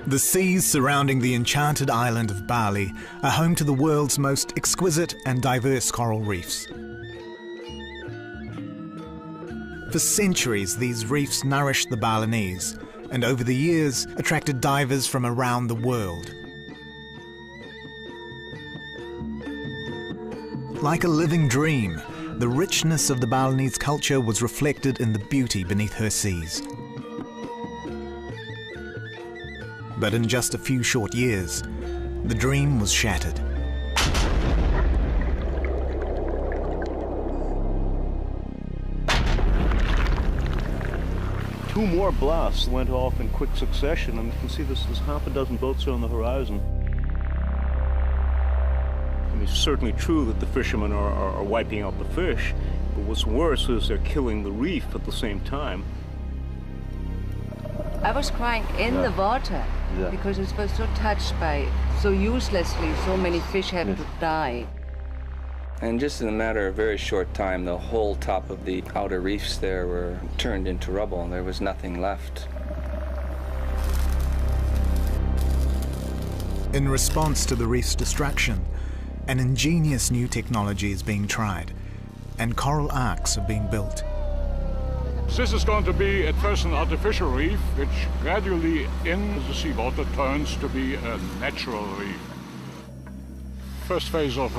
The seas surrounding the enchanted island of Bali are home to the world's most exquisite and diverse coral reefs. For centuries, these reefs nourished the Balinese, and over the years attracted divers from around the world. Like a living dream, the richness of the Balinese culture was reflected in the beauty beneath her seas. But in just a few short years, the dream was shattered. Two more blasts went off in quick succession, and you can see there's half a dozen boats on the horizon. I mean, it's certainly true that the fishermen are wiping out the fish, but what's worse is they're killing the reef at the same time. I was crying in the water because it was so touched by so uselessly so many fish had to die. And just in a matter of a very short time, the whole top of the outer reefs there were turned into rubble. There was nothing left. In response to the reef's destruction, an ingenious new technology is being tried, and coral arcs are being built. This is going to be at first an artificial reef, which gradually in the seawater turns to be a natural reef. First phase of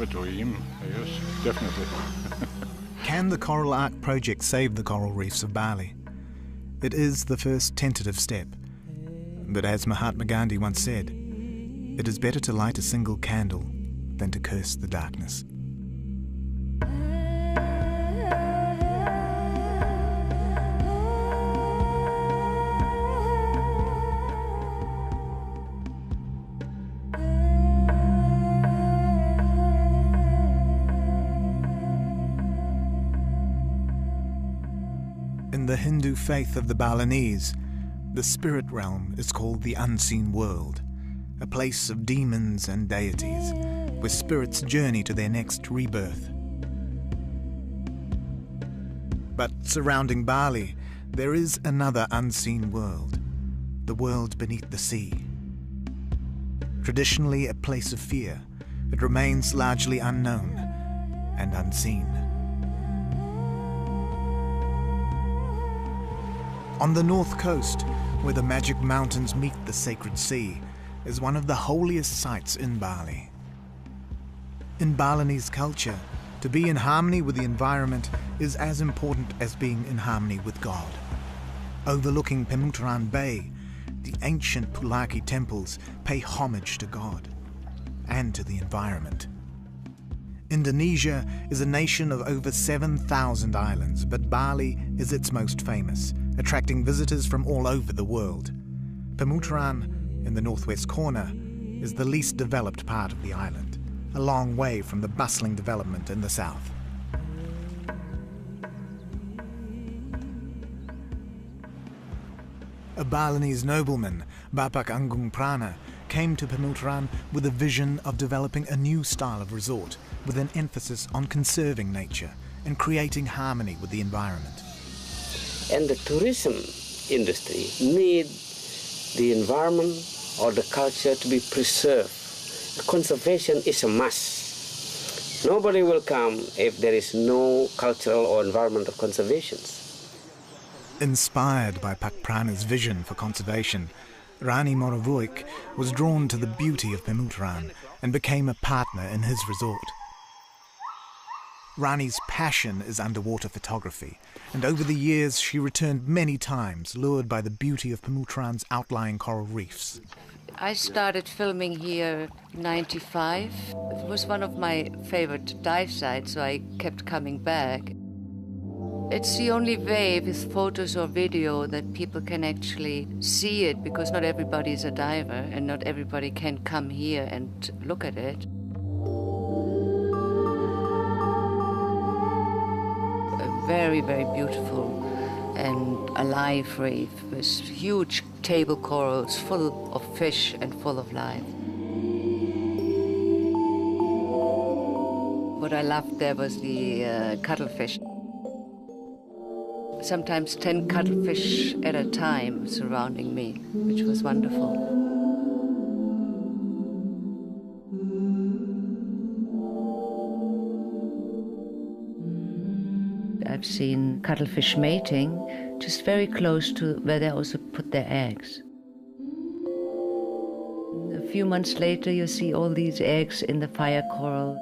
a dream, yes, definitely. Can the Coral Arc project save the coral reefs of Bali? It is the first tentative step. But as Mahatma Gandhi once said, it is better to light a single candle than to curse the darkness. In the Hindu faith of the Balinese, the spirit realm is called the unseen world, a place of demons and deities, where spirits journey to their next rebirth. But surrounding Bali, there is another unseen world, the world beneath the sea. Traditionally a place of fear, it remains largely unknown and unseen. On the north coast, where the magic mountains meet the sacred sea, is one of the holiest sites in Bali. In Balinese culture, to be in harmony with the environment is as important as being in harmony with God. Overlooking Pemutaran Bay, the ancient Pulaki temples pay homage to God and to the environment. Indonesia is a nation of over 7,000 islands, but Bali is its most famous, attracting visitors from all over the world. Pemutaran, in the northwest corner, is the least developed part of the island, a long way from the bustling development in the south. A Balinese nobleman, Bapak Anggung Prana, came to Pemutaran with a vision of developing a new style of resort with an emphasis on conserving nature and creating harmony with the environment. And the tourism industry need the environment or the culture to be preserved. Conservation is a must. Nobody will come if there is no cultural or environmental conservation. Inspired by Pak Prana's vision for conservation, Rani Moravuik was drawn to the beauty of Pemutaran and became a partner in his resort. Rani's passion is underwater photography, and over the years she returned many times, lured by the beauty of Pemutaran's outlying coral reefs. I started filming here in '95. It was one of my favorite dive sites, so I kept coming back. It's the only way with photos or video that people can actually see it, because not everybody is a diver and not everybody can come here and look at it. A very, very beautiful and alive reef with huge table corals full of fish and full of life. What I loved there was the cuttlefish. sometimes 10 cuttlefish at a time surrounding me, which was wonderful. I've seen cuttlefish mating just very close to where they also put their eggs. A few months later, you see all these eggs in the fire coral.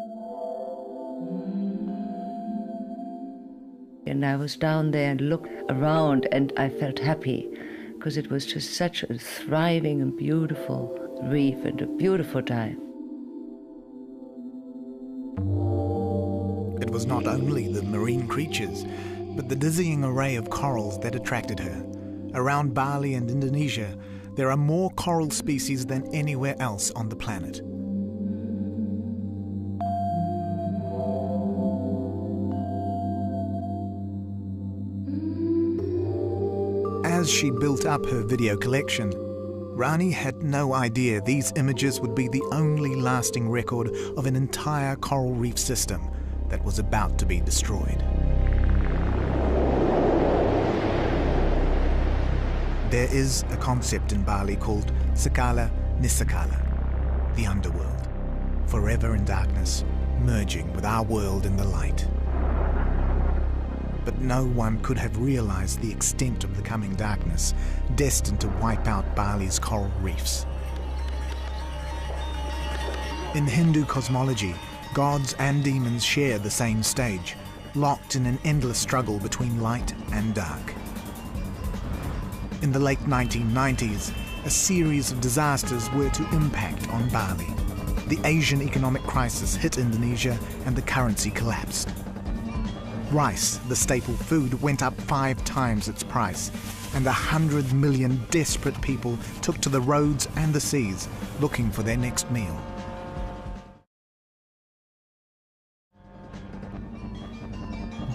And I was down there and looked around, and I felt happy because it was just such a thriving and beautiful reef and a beautiful dive. It was not only the marine creatures, but the dizzying array of corals that attracted her. Around Bali and Indonesia, there are more coral species than anywhere else on the planet. As she built up her video collection, Rani had no idea these images would be the only lasting record of an entire coral reef system that was about to be destroyed. There is a concept in Bali called Sakala Nisakala, the underworld, forever in darkness, merging with our world in the light. But no one could have realized the extent of the coming darkness, destined to wipe out Bali's coral reefs. In Hindu cosmology, gods and demons share the same stage, locked in an endless struggle between light and dark. In the late 1990s, a series of disasters were to impact on Bali. The Asian economic crisis hit Indonesia and the currency collapsed. Rice, the staple food, went up 5 times its price, and 100 million desperate people took to the roads and the seas looking for their next meal.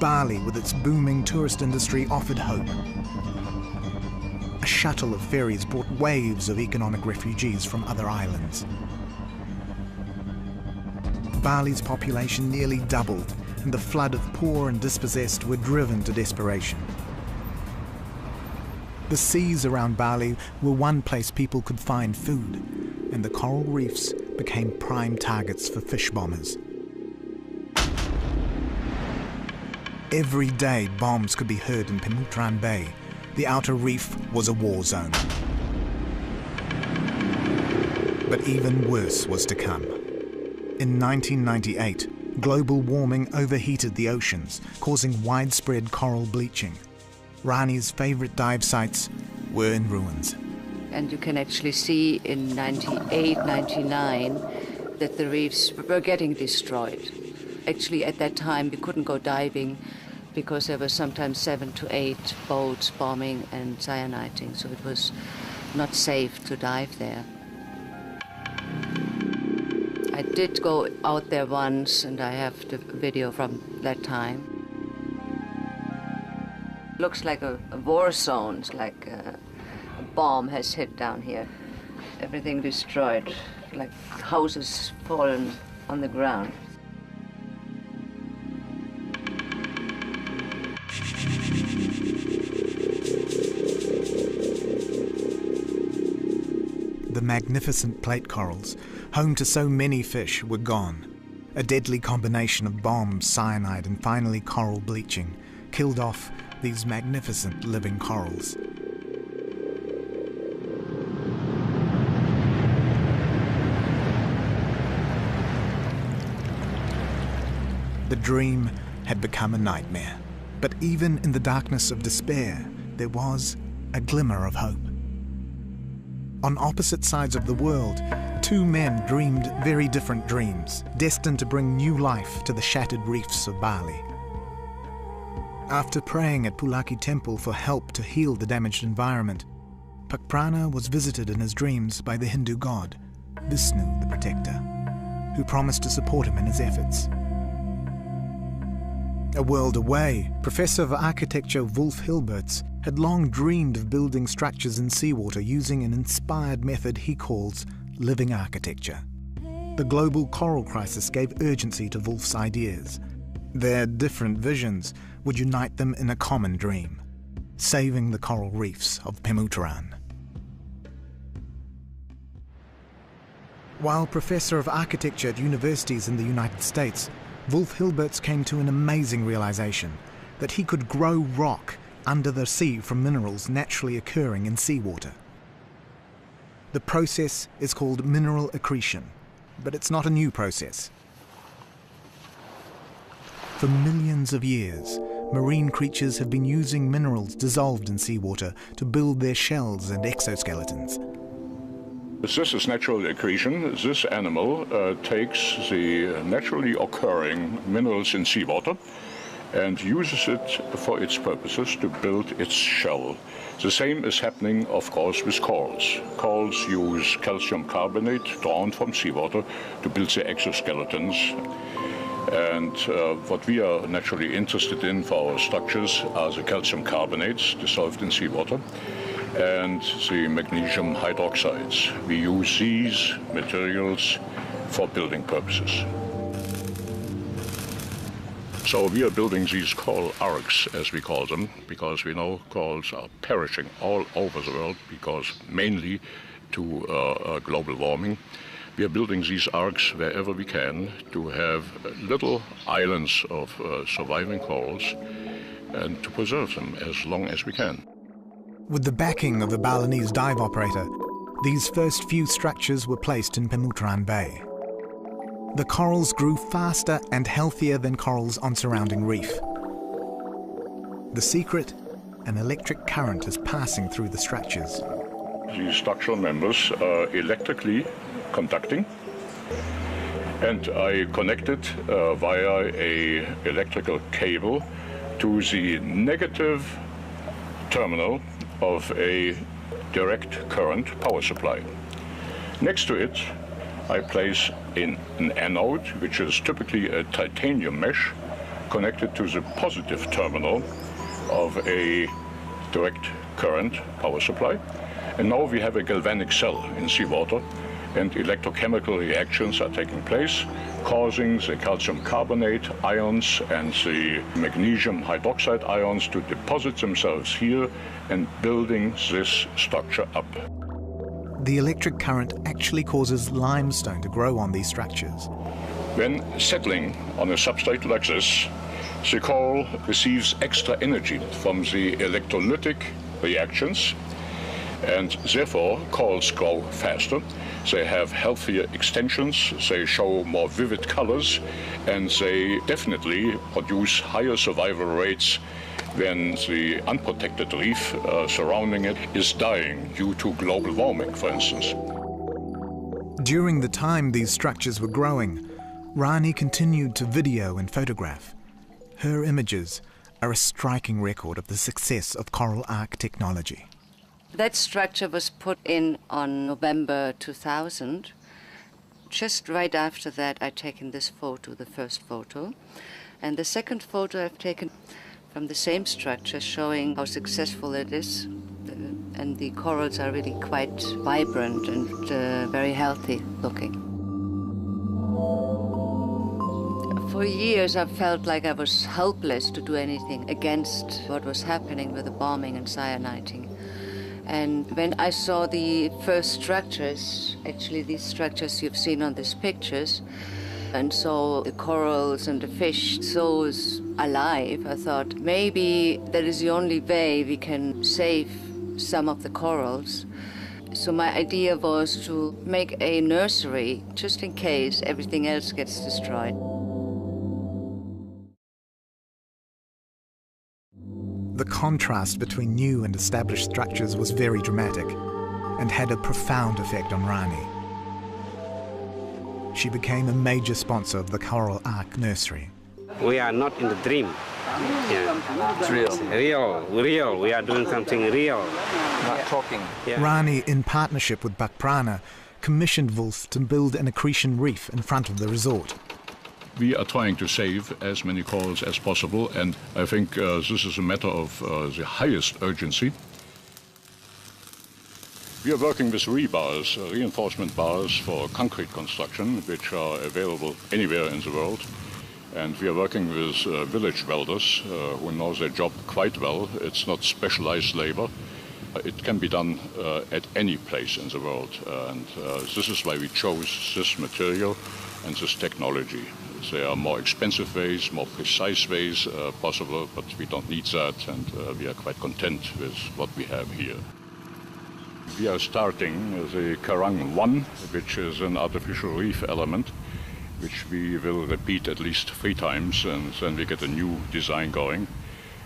Bali, with its booming tourist industry, offered hope. A shuttle of ferries brought waves of economic refugees from other islands. Bali's population nearly doubled, and the flood of poor and dispossessed were driven to desperation. The seas around Bali were one place people could find food, and the coral reefs became prime targets for fish bombers. Every day, bombs could be heard in Pemutran Bay. The outer reef was a war zone. But even worse was to come. In 1998, global warming overheated the oceans, causing widespread coral bleaching. Rani's favorite dive sites were in ruins. And you can actually see in 98, 99 that the reefs were getting destroyed. Actually, at that time, we couldn't go diving because there were sometimes 7 to 8 boats bombing and cyaniting, so it was not safe to dive there. I did go out there once, and I have the video from that time. Looks like a war zone, it's like a bomb has hit down here. Everything destroyed, like houses fallen on the ground. The magnificent plate corals, home to so many fish, were gone. A deadly combination of bombs, cyanide, and finally coral bleaching killed off these magnificent living corals. The dream had become a nightmare. But even in the darkness of despair, there was a glimmer of hope. On opposite sides of the world, 2 men dreamed very different dreams, destined to bring new life to the shattered reefs of Bali. After praying at Pulaki Temple for help to heal the damaged environment, Pakprana was visited in his dreams by the Hindu god, Vishnu the Protector, who promised to support him in his efforts. A world away, Professor of Architecture Wolf Hilberts had long dreamed of building structures in seawater using an inspired method he calls living architecture. The global coral crisis gave urgency to Wolf's ideas. Their different visions would unite them in a common dream: saving the coral reefs of Pemutaran. While professor of architecture at universities in the United States, Wolf Hilberts came to an amazing realization that he could grow rock under the sea from minerals naturally occurring in seawater. The process is called mineral accretion, but it's not a new process. For millions of years, marine creatures have been using minerals dissolved in seawater to build their shells and exoskeletons. This is natural accretion. This animal takes the naturally occurring minerals in seawater and uses it for its purposes to build its shell. The same is happening, of course, with corals. Corals use calcium carbonate drawn from seawater to build their exoskeletons. And what we are naturally interested in for our structures are the calcium carbonates dissolved in seawater and the magnesium hydroxides. We use these materials for building purposes. So we are building these coral arcs, as we call them, because we know corals are perishing all over the world because mainly to global warming. We are building these arcs wherever we can to have little islands of surviving corals and to preserve them as long as we can. With the backing of a Balinese dive operator, these first few structures were placed in Pemutaran Bay. The corals grew faster and healthier than corals on surrounding reef. The secret, an electric current is passing through the structures. The structural members are electrically conducting, and I connected via an electrical cable to the negative terminal of a direct current power supply. Next to it, I place an anode, which is typically a titanium mesh, connected to the positive terminal of a direct current power supply. And now we have a galvanic cell in seawater, and electrochemical reactions are taking place, causing the calcium carbonate ions and the magnesium hydroxide ions to deposit themselves here and building this structure up. The electric current actually causes limestone to grow on these structures. When settling on a substrate like this, the coral receives extra energy from the electrolytic reactions, and therefore corals grow faster. They have healthier extensions, they show more vivid colors, and they definitely produce higher survival rates when the unprotected reef surrounding it is dying due to global warming, for instance. During the time these structures were growing, Rani continued to video and photograph. Her images are a striking record of the success of coral arc technology. That structure was put in on November 2000. Just right after that, I'd taken this photo, the first photo. And the second photo I've taken from the same structure, showing how successful it is. And the corals are really quite vibrant and very healthy looking. For years, I felt like I was helpless to do anything against what was happening with the bombing and cyaniding. And when I saw the first structures, actually these structures you've seen on these pictures, and saw the corals and the fish so alive, I thought maybe that is the only way we can save some of the corals. So my idea was to make a nursery just in case everything else gets destroyed. The contrast between new and established structures was very dramatic and had a profound effect on Rani. She became a major sponsor of the Coral Arc Nursery. We are not in the dream. Yeah. It's real. Real. We are doing something real. Not talking. Yeah. Rani, in partnership with Bakprana, commissioned Wolf to build an accretion reef in front of the resort. We are trying to save as many corals as possible, and I think this is a matter of the highest urgency. We are working with rebars, reinforcement bars for concrete construction, which are available anywhere in the world. And we are working with village welders who know their job quite well. It's not specialized labor. It can be done at any place in the world. And this is why we chose this material and this technology. There are more expensive ways, more precise ways possible, but we don't need that, and we are quite content with what we have here. We are starting the Karang 1, which is an artificial reef element, which we will repeat at least 3 times, and then we get a new design going.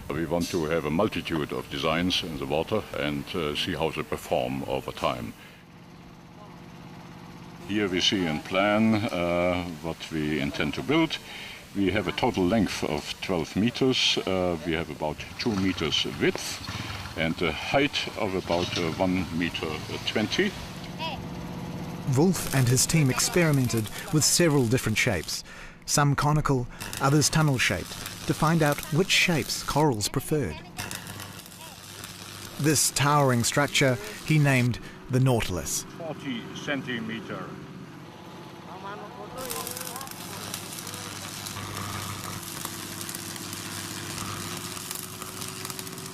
We want to have a multitude of designs in the water and see how they perform over time. Here we see in plan what we intend to build. We have a total length of 12 meters. We have about 2 meters width and a height of about 1 meter 20. Wolf and his team experimented with several different shapes, some conical, others tunnel-shaped, to find out which shapes corals preferred. This towering structure he named the Nautilus. 40 centimeter.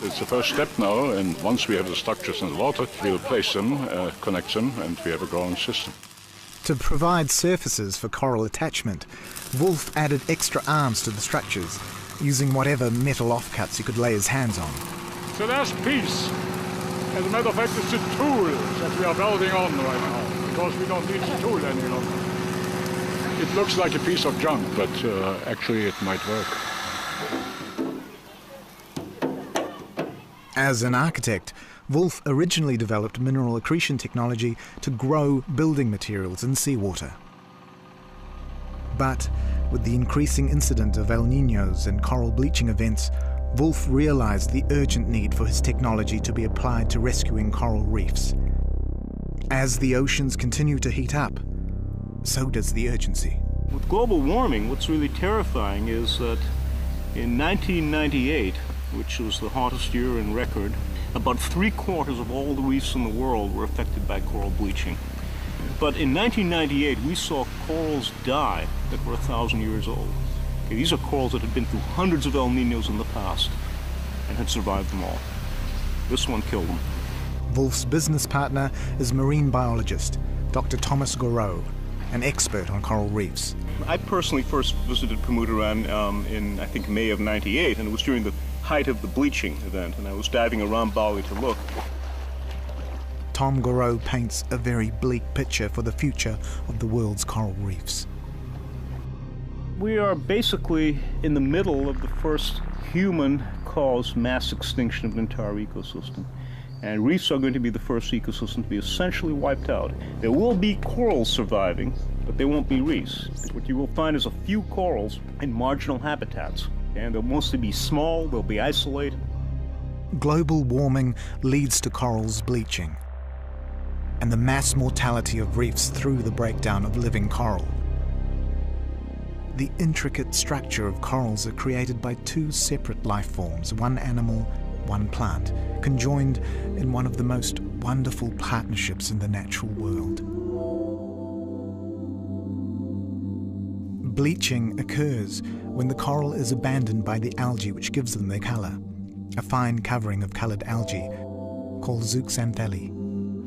It's the first step now, and once we have the structures in the water, we'll place them, connect them, and we have a growing system. To provide surfaces for coral attachment, Wolf added extra arms to the structures, using whatever metal offcuts he could lay his hands on. So that's piece. As a matter of fact, it's a tool that we are welding on right now, because we don't need the tool any longer. It looks like a piece of junk, but actually it might work. As an architect, Wolf originally developed mineral accretion technology to grow building materials in seawater. But with the increasing incident of El Niños and coral bleaching events, Wolf realized the urgent need for his technology to be applied to rescuing coral reefs. As the oceans continue to heat up, so does the urgency. With global warming, what's really terrifying is that in 1998, which was the hottest year in record, about 3/4 of all the reefs in the world were affected by coral bleaching. But in 1998, we saw corals die that were 1,000 years old. Okay, these are corals that had been through hundreds of El Niños in the past and had survived them all. This one killed them. Wolf's business partner is marine biologist Dr. Thomas Goreau, an expert on coral reefs. I personally first visited Pemuteran in, I think, May of '98, and it was during the height of the bleaching event, and I was diving around Bali to look. Tom Goreau paints a very bleak picture for the future of the world's coral reefs. We are basically in the middle of the first human-caused mass extinction of an entire ecosystem. And reefs are going to be the first ecosystem to be essentially wiped out. There will be corals surviving, but they won't be reefs. What you will find is a few corals in marginal habitats. And they'll mostly be small, they'll be isolated. Global warming leads to corals bleaching, and the mass mortality of reefs through the breakdown of living coral. The intricate structure of corals are created by 2 separate life forms, one animal, one plant, conjoined in one of the most wonderful partnerships in the natural world. Bleaching occurs when the coral is abandoned by the algae which gives them their colour, a fine covering of coloured algae called zooxanthellae.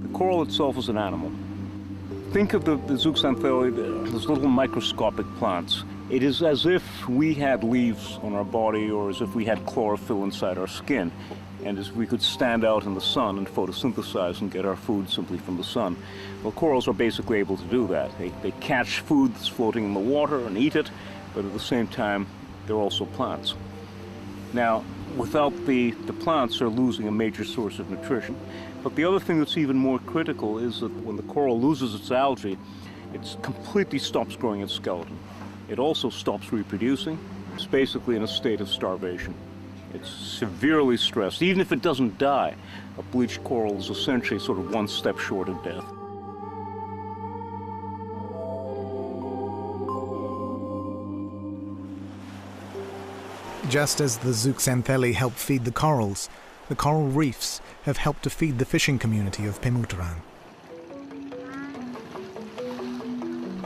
The coral itself is an animal. Think of the zooxanthellae, those little microscopic plants. It is as if we had leaves on our body, or as if we had chlorophyll inside our skin, and as we could stand out in the sun and photosynthesize and get our food simply from the sun. Well, corals are basically able to do that. They catch food that's floating in the water and eat it, but at the same time, they're also plants. Now, without the plants, they're losing a major source of nutrition. But the other thing that's even more critical is that when the coral loses its algae, it completely stops growing its skeleton. It also stops reproducing. It's basically in a state of starvation. It's severely stressed. Even if it doesn't die, a bleached coral is essentially sort of one step short of death. Just as the zooxanthellae help feed the corals, the coral reefs have helped to feed the fishing community of Pemuteran.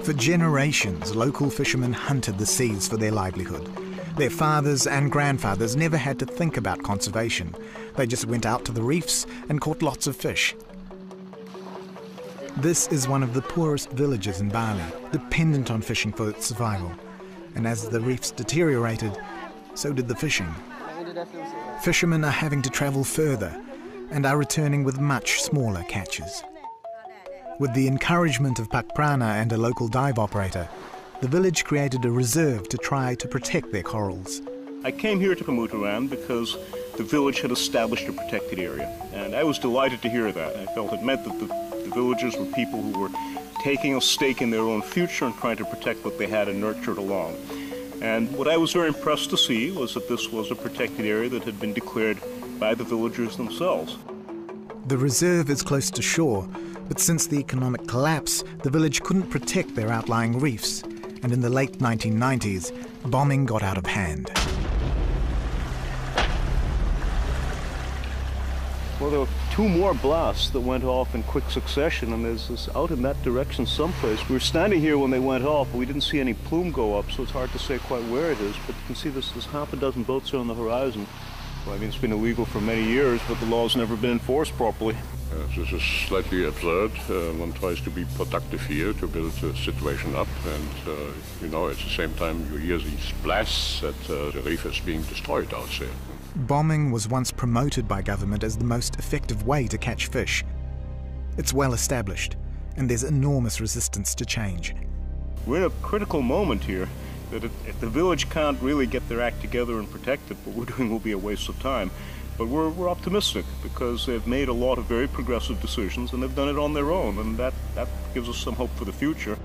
For generations, local fishermen hunted the seas for their livelihood. Their fathers and grandfathers never had to think about conservation. They just went out to the reefs and caught lots of fish. This is one of the poorest villages in Bali, dependent on fishing for its survival. And as the reefs deteriorated, so did the fishing. Fishermen are having to travel further and are returning with much smaller catches. With the encouragement of Pak Prana and a local dive operator, the village created a reserve to try to protect their corals. I came here to Pemutaran because the village had established a protected area, and I was delighted to hear that. I felt it meant that the villagers were people who were taking a stake in their own future and trying to protect what they had and nurture it along. And what I was very impressed to see was that this was a protected area that had been declared by the villagers themselves. The reserve is close to shore, but since the economic collapse, the village couldn't protect their outlying reefs, and in the late 1990s, bombing got out of hand. Well, there were 2 more blasts that went off in quick succession, and there's this out in that direction someplace. We were standing here when they went off, but we didn't see any plume go up, so it's hard to say quite where it is. But you can see there's half a dozen boats on the horizon. Well, I mean, it's been illegal for many years, but the law's never been enforced properly. This is slightly absurd. One tries to be productive here to build the situation up, and at the same time you hear these blasts that the reef is being destroyed out there. Bombing was once promoted by government as the most effective way to catch fish. It's well established, and there's enormous resistance to change. We're in a critical moment here, that if the village can't really get their act together and protect it, what we're doing will be a waste of time. But we're optimistic because they've made a lot of very progressive decisions and they've done it on their own, and that gives us some hope for the future.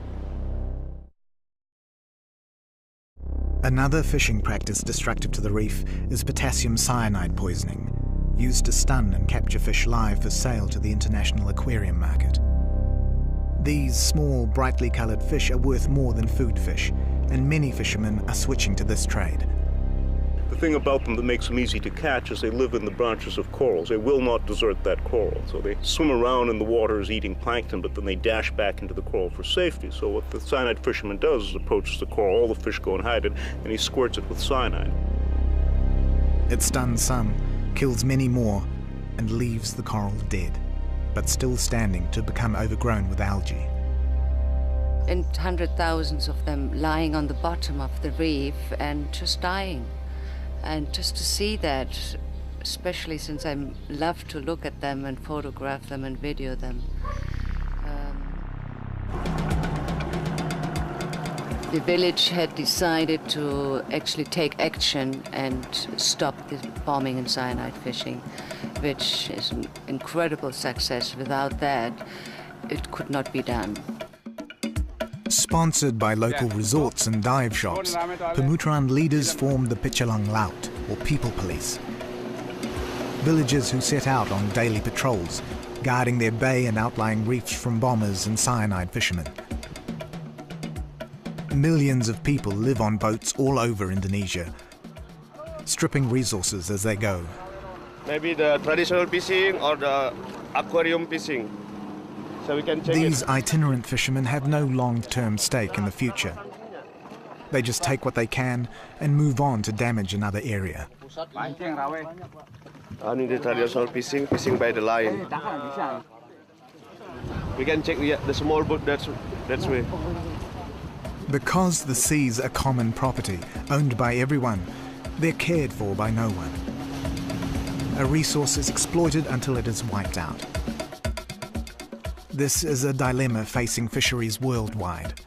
Another fishing practice destructive to the reef is potassium cyanide poisoning, used to stun and capture fish live for sale to the international aquarium market. These small, brightly coloured fish are worth more than food fish, and many fishermen are switching to this trade. The thing about them that makes them easy to catch is they live in the branches of corals. They will not desert that coral. So they swim around in the waters eating plankton, but then they dash back into the coral for safety. So what the cyanide fisherman does is approaches the coral, all the fish go and hide it, and he squirts it with cyanide. It stuns some, kills many more, and leaves the coral dead, but still standing to become overgrown with algae. And 100,000s of them lying on the bottom of the reef and just dying. And just to see that, especially since I love to look at them and photograph them and video them. The village had decided to actually take action and stop the bombing and cyanide fishing, which is an incredible success. Without that, it could not be done. Sponsored by local resorts and dive shops, Pemutaran leaders formed the Pichalang Laut, or People Police. Villagers who set out on daily patrols, guarding their bay and outlying reefs from bombers and cyanide fishermen. Millions of people live on boats all over Indonesia, stripping resources as they go. Maybe the traditional fishing or the aquarium fishing. So we can check These itinerant fishermen have no long-term stake in the future. They just take what they can and move on to damage another area. Only the traditional fishing by the line. We can check the small boat that's way. Because the seas are common property, owned by everyone, they're cared for by no one. A resource is exploited until it is wiped out. This is a dilemma facing fisheries worldwide.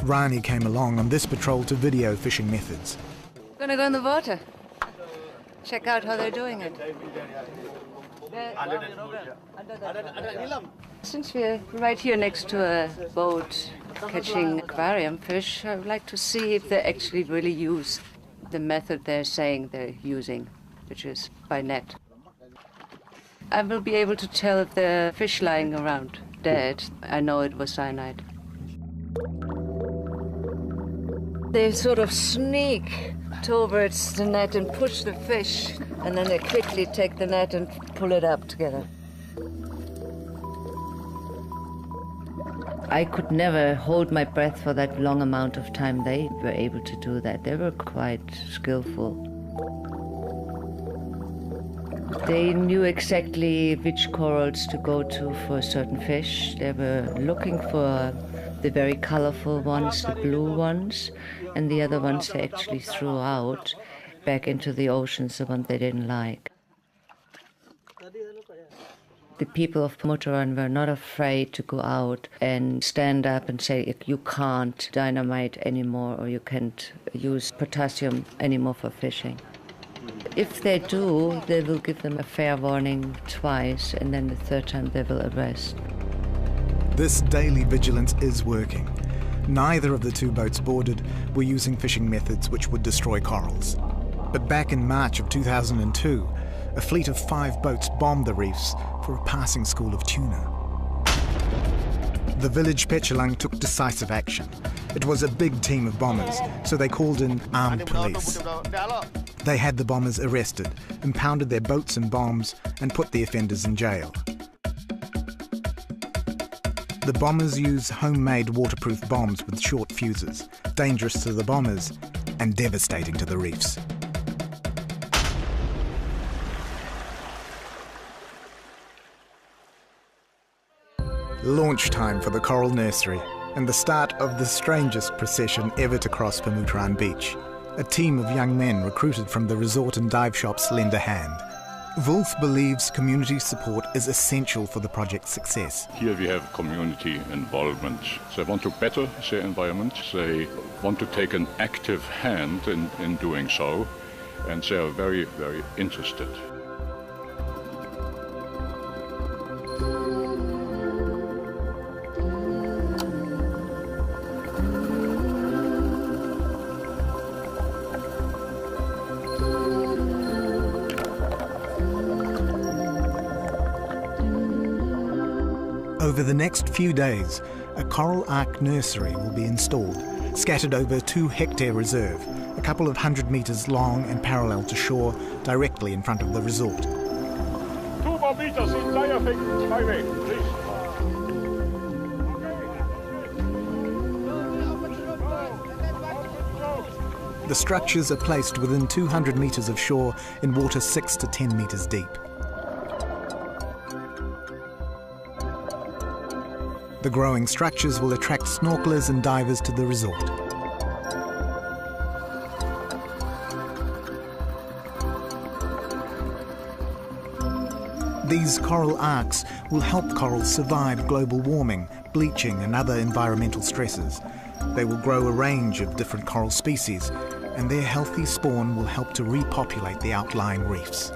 Rani came along on this patrol to video fishing methods. Gonna go in the water. Check out how they're doing it. Since we're right here next to a boat catching aquarium fish, I would like to see if they actually really use the method they're saying they're using, which is by net. I will be able to tell if the fish lying around dead. I know it was cyanide. They sort of sneak towards the net and push the fish, and then they quickly take the net and pull it up together. I could never hold my breath for that long amount of time. They were able to do that. They were quite skillful. They knew exactly which corals to go to for a certain fish. They were looking for the very colorful ones, the blue ones, and the other ones they actually threw out back into the oceans, the ones they didn't like. The people of Mutaran were not afraid to go out and stand up and say, you can't dynamite anymore, or you can't use potassium anymore for fishing. If they do, they will give them a fair warning twice, and then the third time they will arrest. This daily vigilance is working. Neither of the two boats boarded were using fishing methods which would destroy corals. But back in March of 2002, a fleet of 5 boats bombed the reefs for a passing school of tuna. The village Pechalang took decisive action. It was a big team of bombers, so they called in armed police. They had the bombers arrested, impounded their boats and bombs, and put the offenders in jail. The bombers use homemade waterproof bombs with short fuses, dangerous to the bombers and devastating to the reefs. Launch time for the coral nursery and the start of the strangest procession ever to cross Pemutaran Beach. A team of young men recruited from the resort and dive shops lend a hand. Wolf believes community support is essential for the project's success. Here we have community involvement. They want to better their environment. They want to take an active hand in doing so, and they are very, very interested. Over the next few days, a coral ark nursery will be installed, scattered over a 2-hectare reserve, a couple of 100 metres long and parallel to shore, directly in front of the resort. 2 more meters in diaphragm, highway, please. The structures are placed within 200 metres of shore in water 6 to 10 metres deep. The growing structures will attract snorkelers and divers to the resort. These coral arks will help corals survive global warming, bleaching and other environmental stresses. They will grow a range of different coral species, and their healthy spawn will help to repopulate the outlying reefs.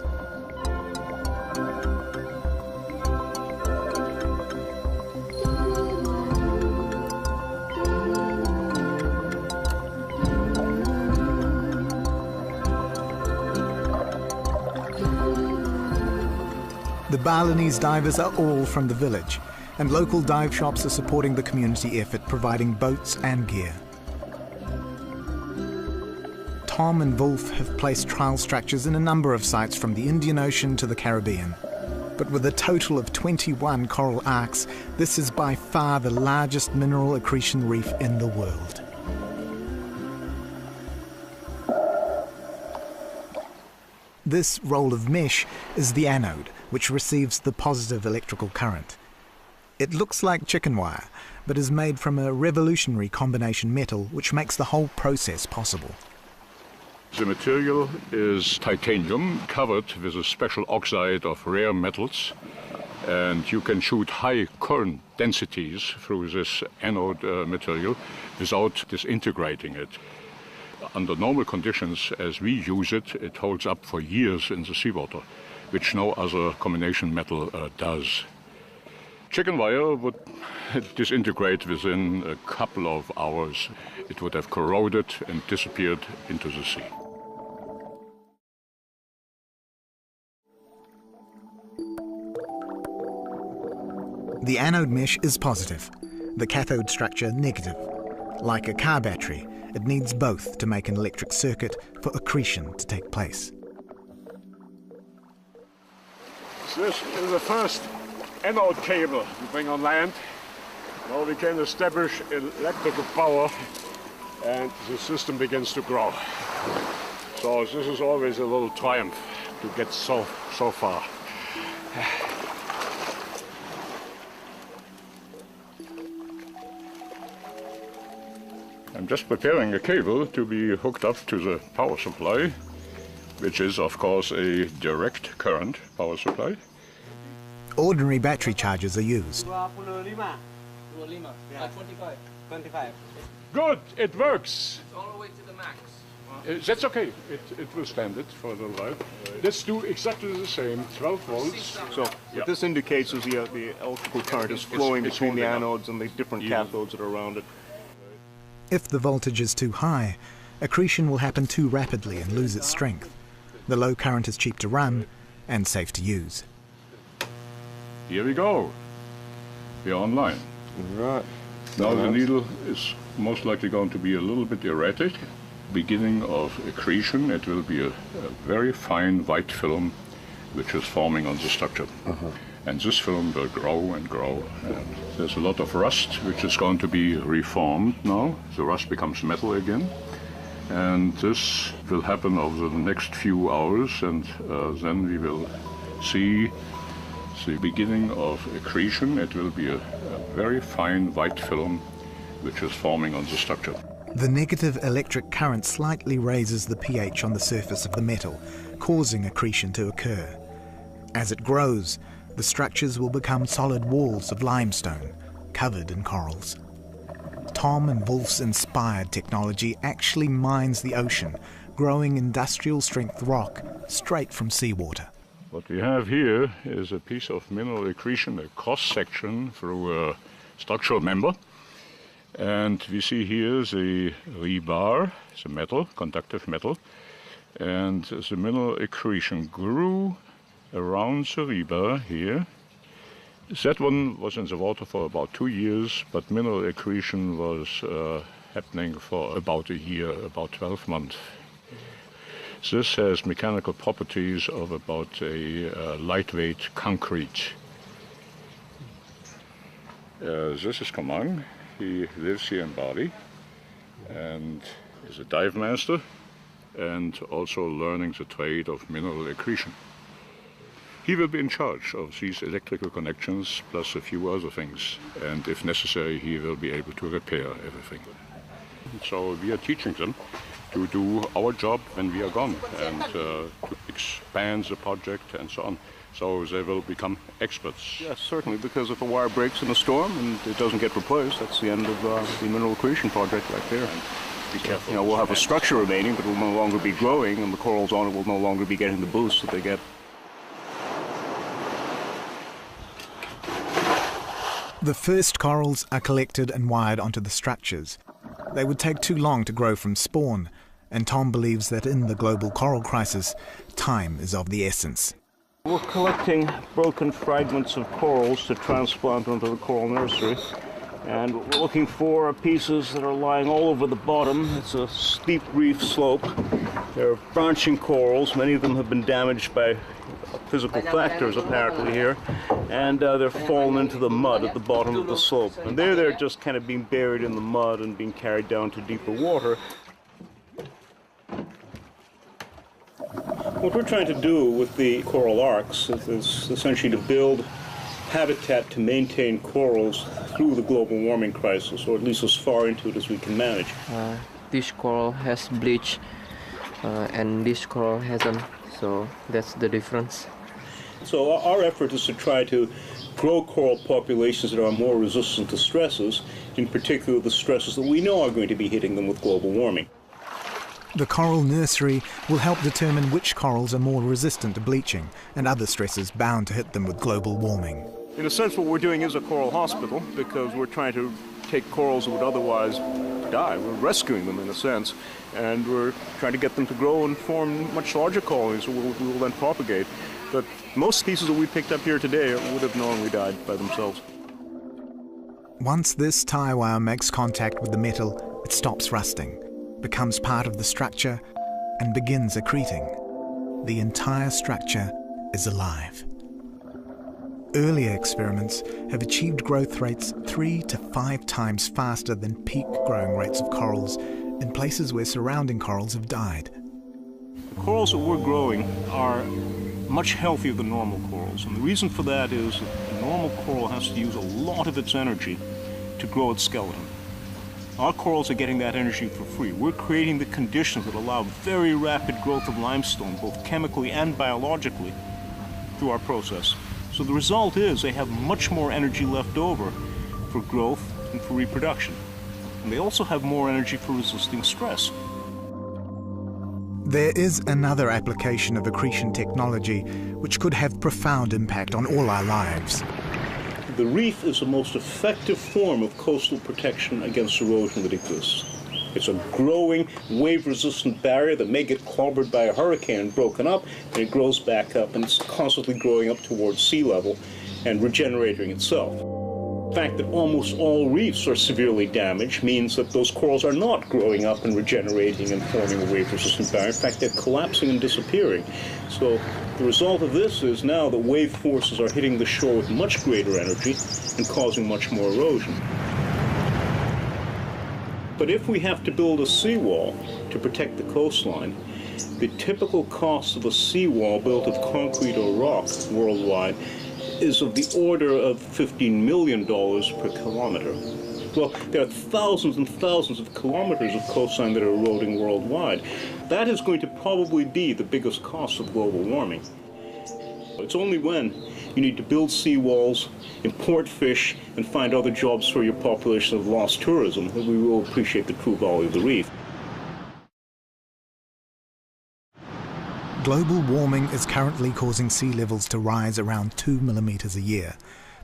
The Balinese divers are all from the village, and local dive shops are supporting the community effort, providing boats and gear. Tom and Wolf have placed trial structures in a number of sites from the Indian Ocean to the Caribbean. But with a total of 21 coral arks, this is by far the largest mineral accretion reef in the world. This roll of mesh is the anode, which receives the positive electrical current. It looks like chicken wire, but is made from a revolutionary combination metal which makes the whole process possible. The material is titanium covered with a special oxide of rare metals, and you can shoot high current densities through this anode material without disintegrating it. Under normal conditions, as we use it, it holds up for years in the seawater, which no other combination metal does. Chicken wire would disintegrate within a couple of hours. It would have corroded and disappeared into the sea. The anode mesh is positive, the cathode structure negative. Like a car battery, it needs both to make an electric circuit for accretion to take place. This is the first anode cable we bring on land. Now we can establish electrical power and the system begins to grow. So this is always a little triumph to get so far. I'm just preparing a cable to be hooked up to the power supply, which is of course a direct current power supply. Ordinary battery chargers are used. Good, it works. It's all the way to the max. That's okay. It will stand it for a little while. Let's do exactly the same, 12 volts. So what this indicates is the electrical current is flowing it's between the holding up. anodes and the different cathodes that are around it. If the voltage is too high, accretion will happen too rapidly and lose its strength. The low current is cheap to run and safe to use. Here we go. We are online. Right. Now the needle is most likely going to be a little bit erratic. Beginning of accretion, it will be a very fine white film which is forming on the structure. And this film will grow and grow. And there's a lot of rust which is going to be reformed now. The rust becomes metal again. And this will happen over the next few hours, and then we will see the beginning of accretion. It will be a very fine white film which is forming on the structure. The negative electric current slightly raises the pH on the surface of the metal, causing accretion to occur. As it grows, the structures will become solid walls of limestone, covered in corals. Tom and Wolf's inspired technology actually mines the ocean, growing industrial-strength rock straight from seawater. What we have here is a piece of mineral accretion, a cross-section through a structural member. And we see here the rebar, the metal, conductive metal, and the mineral accretion grew around the rebar here. That one was in the water for about 2 years, but mineral accretion was happening for about a year, about 12 months. This has mechanical properties of about a lightweight concrete. This is Kamang. He lives here in Bali and is a dive master and also learning the trade of mineral accretion. He will be in charge of these electrical connections plus a few other things, and if necessary he will be able to repair everything. So we are teaching them to do our job when we are gone and to expand the project and so on. So they will become experts. Yes, certainly, because if a wire breaks in a storm and it doesn't get replaced, that's the end of the mineral accretion project right there. Be careful. You know, we'll have a structure remaining, but it will no longer be growing, and the corals on it will no longer be getting the boost that they get. The first corals are collected and wired onto the structures. They would take too long to grow from spawn, and Tom believes that in the global coral crisis, time is of the essence. We're collecting broken fragments of corals to transplant onto the coral nursery. And we're looking for pieces that are lying all over the bottom. It's a steep reef slope. There are branching corals. Many of them have been damaged by physical factors apparently here. And they're fallen into the mud at the bottom of the slope. And they're just kind of being buried in the mud and being carried down to deeper water. What we're trying to do with the coral arcs is essentially to build habitat to maintain corals through the global warming crisis, or at least as far into it as we can manage. This coral has bleach and this coral hasn't, so that's the difference. So our effort is to try to grow coral populations that are more resistant to stresses, in particular the stresses that we know are going to be hitting them with global warming. The coral nursery will help determine which corals are more resistant to bleaching and other stresses bound to hit them with global warming. In a sense, what we're doing is a coral hospital, because we're trying to take corals that would otherwise die. We're rescuing them in a sense, and we're trying to get them to grow and form much larger colonies that we will then propagate. But most species that we picked up here today would have normally died by themselves. Once this tie wire makes contact with the metal, it stops rusting, becomes part of the structure, and begins accreting. The entire structure is alive. Earlier experiments have achieved growth rates 3 to 5 times faster than peak growing rates of corals in places where surrounding corals have died. The corals that we're growing are much healthier than normal corals, and the reason for that is that a normal coral has to use a lot of its energy to grow its skeleton. Our corals are getting that energy for free. We're creating the conditions that allow very rapid growth of limestone, both chemically and biologically, through our process. So the result is they have much more energy left over for growth and for reproduction. And they also have more energy for resisting stress. There is another application of accretion technology which could have profound impact on all our lives. The reef is the most effective form of coastal protection against erosion that exists. It's a growing, wave-resistant barrier that may get clobbered by a hurricane and broken up, and it grows back up, and it's constantly growing up towards sea level and regenerating itself. The fact that almost all reefs are severely damaged means that those corals are not growing up and regenerating and forming a wave-resistant barrier. In fact, they're collapsing and disappearing. So the result of this is now that wave forces are hitting the shore with much greater energy and causing much more erosion. But if we have to build a seawall to protect the coastline, the typical cost of a seawall built of concrete or rock worldwide is of the order of $15 million per kilometer. Well, there are thousands and thousands of kilometers of coastline that are eroding worldwide. That is going to probably be the biggest cost of global warming. It's only when you need to build seawalls, import fish, and find other jobs for your population of lost tourism that we will appreciate the true value of the reef. Global warming is currently causing sea levels to rise around 2 millimeters a year.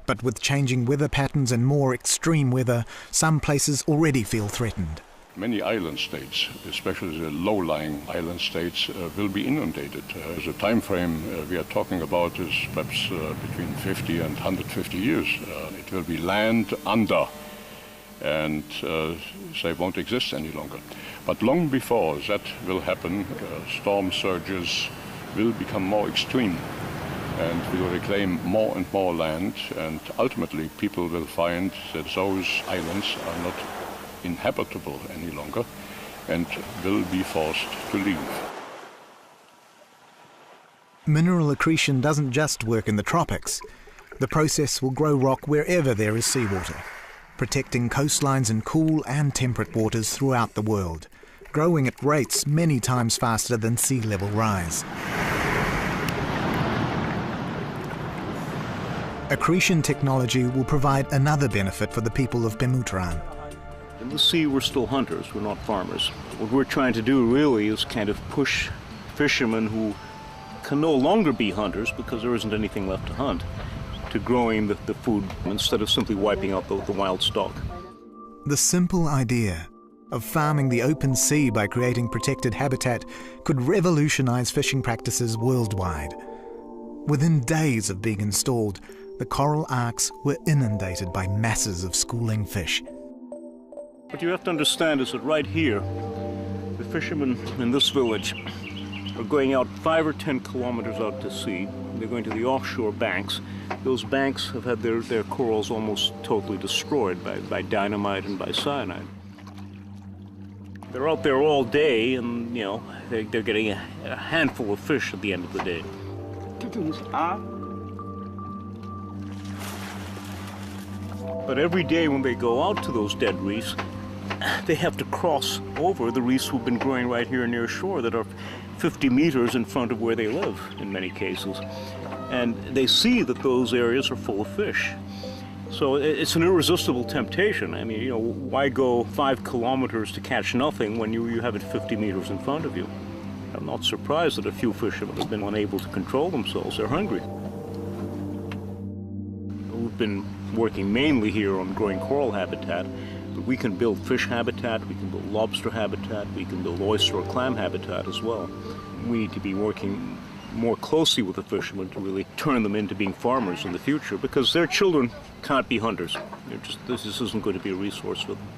But with changing weather patterns and more extreme weather, some places already feel threatened. Many island states, especially the low-lying island states, will be inundated. The time frame we are talking about is perhaps between 50 and 150 years. It will be land under, and they won't exist any longer. But long before that will happen, storm surges will become more extreme and will reclaim more and more land, and ultimately people will find that those islands are not inhabitable any longer and will be forced to leave. Mineral accretion doesn't just work in the tropics. The process will grow rock wherever there is seawater, protecting coastlines in cool and temperate waters throughout the world, growing at rates many times faster than sea level rise. Accretion technology will provide another benefit for the people of Pemuteran. In the sea, we're still hunters, we're not farmers. What we're trying to do really is kind of push fishermen who can no longer be hunters because there isn't anything left to hunt, to growing the food instead of simply wiping out the wild stock. The simple idea of farming the open sea by creating protected habitat could revolutionize fishing practices worldwide. Within days of being installed, the coral arcs were inundated by masses of schooling fish. What you have to understand is that right here, the fishermen in this village are going out 5 or 10 kilometers out to sea. They're going to the offshore banks. Those banks have had their corals almost totally destroyed by dynamite and by cyanide. They're out there all day, and you know they're getting a handful of fish at the end of the day. But every day when they go out to those dead reefs, they have to cross over the reefs who've been growing right here near shore that are 50 meters in front of where they live in many cases. And they see that those areas are full of fish. So it's an irresistible temptation. I mean, you know, why go 5 kilometers to catch nothing when you have it 50 meters in front of you? I'm not surprised that a few fishermen have been unable to control themselves. They're hungry. We've been working mainly here on growing coral habitat, but we can build fish habitat, we can build lobster habitat, we can build oyster or clam habitat as well. We need to be working more closely with the fishermen to really turn them into being farmers in the future, because their children can't be hunters. This isn't going to be a resource for them.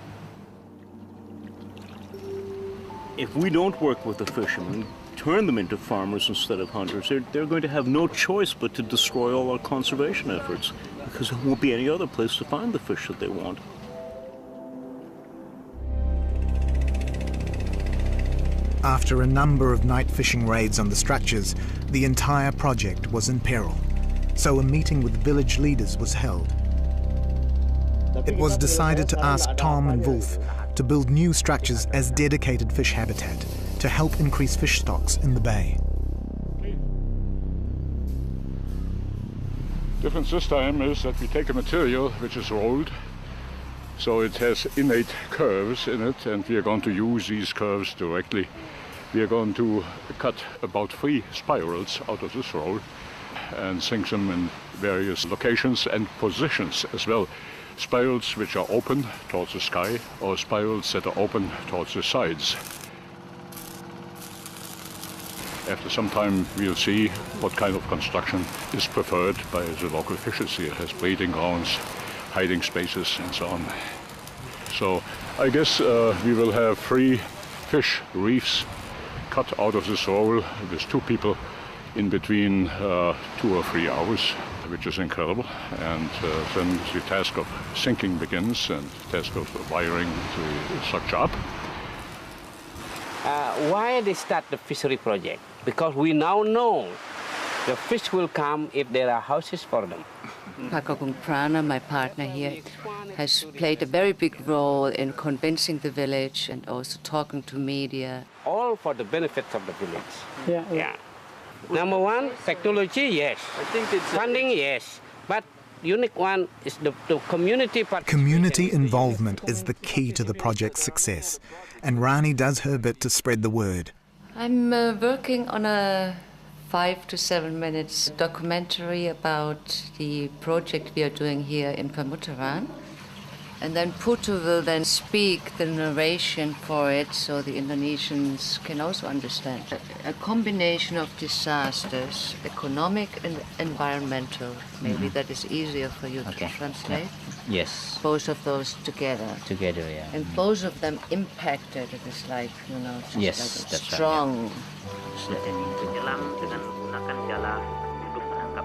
If we don't work with the fishermen turn them into farmers instead of hunters, they're going to have no choice but to destroy all our conservation efforts, because there won't be any other place to find the fish that they want. After a number of night fishing raids on the structures, the entire project was in peril. So a meeting with village leaders was held. It was decided to ask Tom and Wolf to build new structures as dedicated fish habitat to help increase fish stocks in the bay. Difference this time is that we take a material which is rolled, so it has innate curves in it, and we are going to use these curves directly. We are going to cut about 3 spirals out of this roll and sink them in various locations and positions as well. Spirals which are open towards the sky, or spirals that are open towards the sides. After some time we'll see what kind of construction is preferred by the local fishers here. It has breeding grounds, hiding spaces and so on. So I guess we will have 3 fish reefs cut out of this roll with 2 people in between 2 or 3 hours, which is incredible. And then the task of sinking begins, and the task of wiring the structure up. Why they start the fishery project? Because we now know the fish will come if there are houses for them. Pakakung Prana, my partner here, has played a very big role in convincing the village and also talking to media. All for the benefits of the village. Yeah. Number 1, technology, yes. I think it's funding, yes. But unique one is the community participation. Community involvement is the key to the project's success, and Rani does her bit to spread the word. I'm working on a 5 to 7 minutes documentary about the project we are doing here in Pemutaran. And then Putu will then speak the narration for it so the Indonesians can also understand. A combination of disasters, economic and environmental, maybe that is easier for you to translate. Yes. Both of those together. Together, yeah. And both of them impacted. It is like, you know, just yes, like that's strong.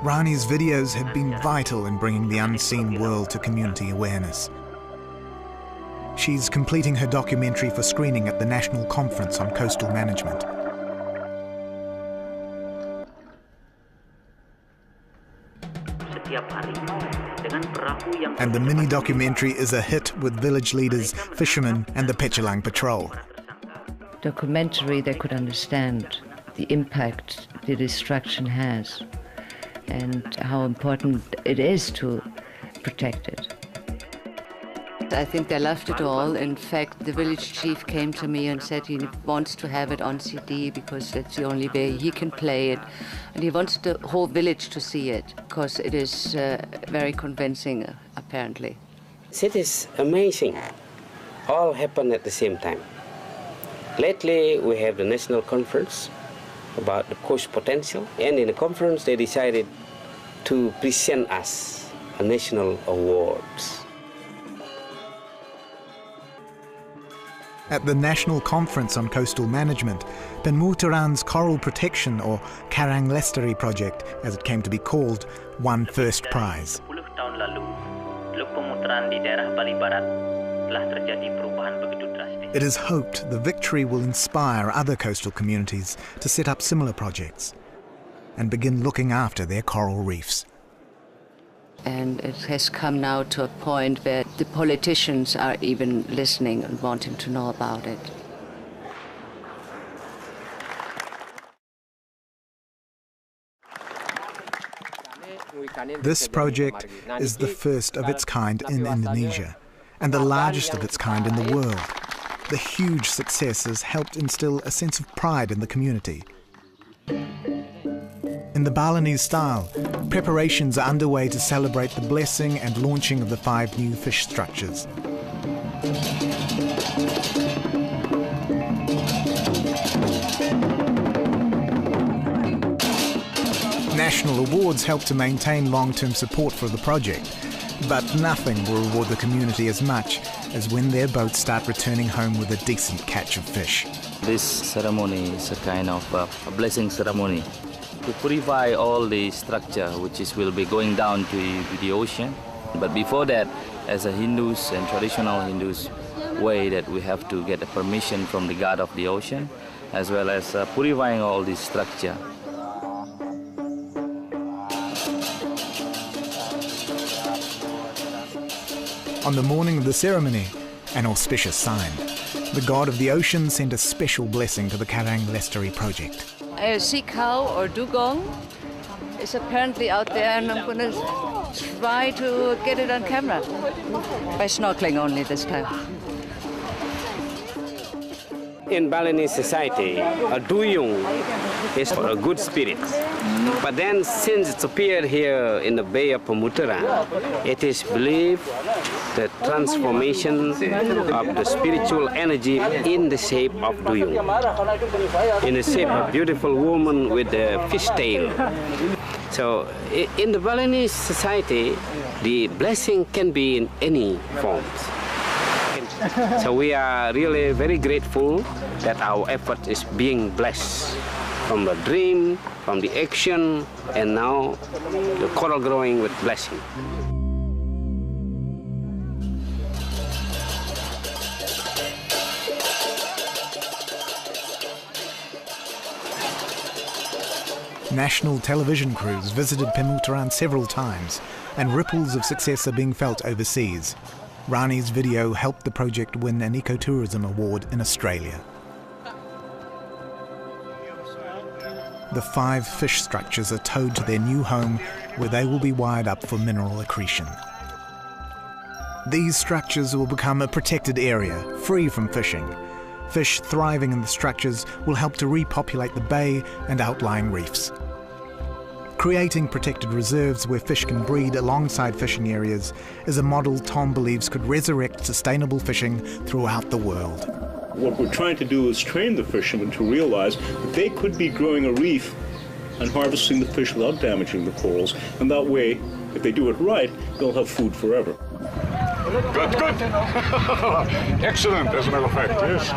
Rani's videos have been vital in bringing the unseen world to community awareness. She's completing her documentary for screening at the National Conference on Coastal Management. And the mini-documentary is a hit with village leaders, fishermen and the Pechelang Patrol. Documentary, they could understand the impact the destruction has and how important it is to protect it. I think they loved it all. In fact, the village chief came to me and said he wants to have it on CD because that's the only way he can play it. And he wants the whole village to see it because it is very convincing, apparently. It is amazing. All happen at the same time. Lately, we have the national conference about the coast potential. And in the conference, they decided to present us a national awards. At the National Conference on Coastal Management, Pemutaran's Coral Protection, or Karang Lestari Project, as it came to be called, won first prize. It is hoped the victory will inspire other coastal communities to set up similar projects and begin looking after their coral reefs. And it has come now to a point where the politicians are even listening and wanting to know about it. This project is the first of its kind in Indonesia and the largest of its kind in the world. The huge success has helped instill a sense of pride in the community. In the Balinese style, preparations are underway to celebrate the blessing and launching of the 5 new fish structures. National awards help to maintain long-term support for the project. But nothing will reward the community as much as when their boats start returning home with a decent catch of fish. This ceremony is a kind of a blessing ceremony to purify all the structure will be going down to the ocean. But before that, as a Hindus and traditional Hindus way, that we have to get a permission from the god of the ocean, as well as purifying all this structure. On the morning of the ceremony, an auspicious sign, the god of the ocean sent a special blessing to the Karang Lestari project. A sea cow or dugong is apparently out there, and I'm going to try to get it on camera by snorkeling only this time. In Balinese society, a duyung is for a good spirit. But then, since it's appeared here in the Bay of Pemutaran, it is believed the transformation of the spiritual energy in the shape of duyung, in the shape of a beautiful woman with a fish tail. So, in the Balinese society, the blessing can be in any forms. So we are really very grateful that our effort is being blessed from the dream, from the action, and now the coral growing with blessing. National television crews visited Pemutaran several times, and ripples of success are being felt overseas. Rani's video helped the project win an ecotourism award in Australia. The 5 fish structures are towed to their new home, where they will be wired up for mineral accretion. These structures will become a protected area, free from fishing. Fish thriving in the structures will help to repopulate the bay and outlying reefs. Creating protected reserves where fish can breed alongside fishing areas is a model Tom believes could resurrect sustainable fishing throughout the world. What we're trying to do is train the fishermen to realize that they could be growing a reef and harvesting the fish without damaging the corals, and that way, if they do it right, they'll have food forever. Good, good. Excellent, as a matter of fact, yes.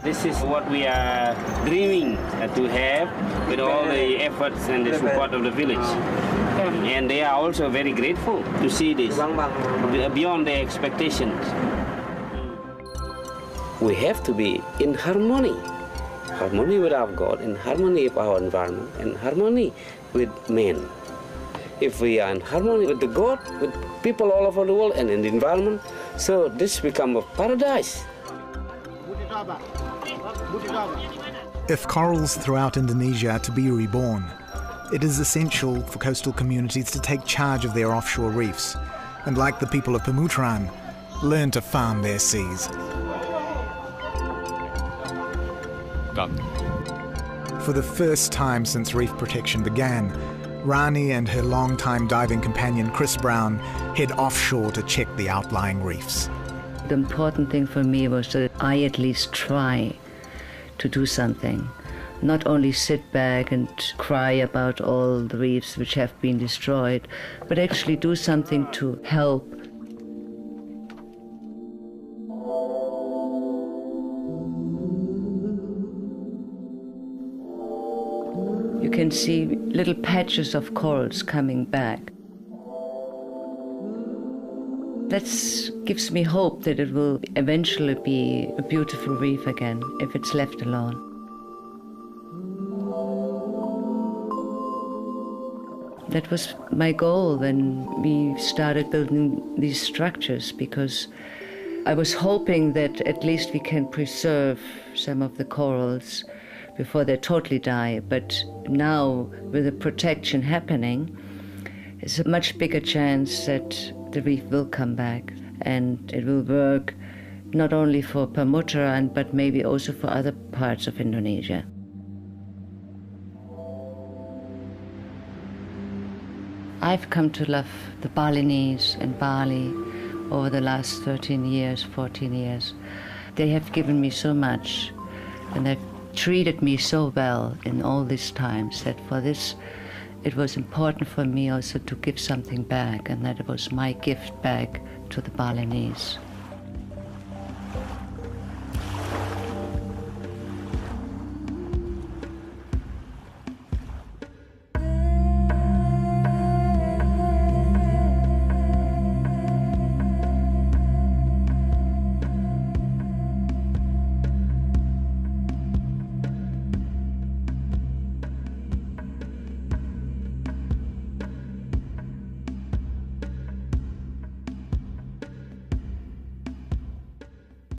This is what we are dreaming to have with all the efforts and the support of the village. And they are also very grateful to see this, beyond their expectations. We have to be in harmony. Harmony with our God, in harmony with our environment, and harmony with men. If we are in harmony with the God, with people all over the world and in the environment, so this becomes a paradise. If corals throughout Indonesia are to be reborn, it is essential for coastal communities to take charge of their offshore reefs, and like the people of Pemutaran, learn to farm their seas. Done. For the first time since reef protection began, Rani and her longtime diving companion Chris Brown head offshore to check the outlying reefs. The important thing for me was that I at least try to do something. Not only sit back and cry about all the reefs which have been destroyed, but actually do something to help. You can see little patches of corals coming back. That gives me hope that it will eventually be a beautiful reef again if it's left alone. That was my goal when we started building these structures, because I was hoping that at least we can preserve some of the corals before they totally die. But now, with the protection happening, it's a much bigger chance that the reef will come back, and it will work not only for Pemutaran, but maybe also for other parts of Indonesia. I've come to love the Balinese and Bali over the last 13 years, 14 years. They have given me so much, and they've treated me so well in all these times, that for this it was important for me also to give something back, and that it was my gift back to the Balinese.